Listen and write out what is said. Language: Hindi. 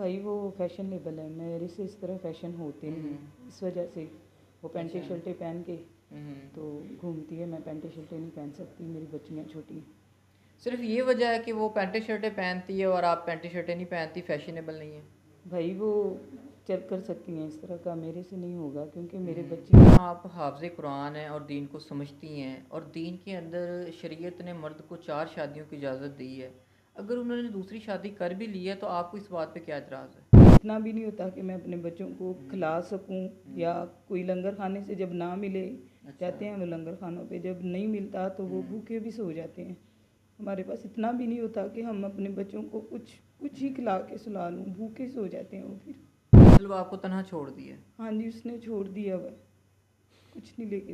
भाई वो फैशनेबल है, मेरे से इस तरह फैशन होते नहीं, इस वजह से वो पैंटें अच्छा। शर्टें पहन के तो घूमती है। मैं पैंटें शर्टें नहीं पहन सकती, मेरी बच्चियाँ छोटी हैं। सिर्फ ये वजह है कि वो पैंटें शर्टें पहनती है और आप पैंटें शर्टें नहीं पहनती, फैशनेबल नहीं है? भाई वो चल कर सकती हैं इस तरह का, मेरे से नहीं होगा क्योंकि मेरे बच्चे। आप हाफ़िज़ कुरान हैं और दीन को समझती हैं, और दीन के अंदर शरीयत ने मर्द को 4 शादियों की इजाज़त दी है। अगर उन्होंने दूसरी शादी कर भी ली है तो आपको इस बात पे क्या एतराज़ है? इतना भी नहीं होता कि मैं अपने बच्चों को खिला सकूं, या कोई लंगर खाने से जब ना मिले, जाते हैं वो लंगर खानों पे, जब नहीं मिलता तो वो भूखे भी सो जाते हैं। हमारे पास इतना भी नहीं होता कि हम अपने बच्चों को कुछ कुछ ही खिला के सुला लूँ, भूखे सो जाते हैं वो फिर। मतलब आपको तनहा छोड़ दिया है? हाँ जी, उसने छोड़ दिया, वह कुछ नहीं लेके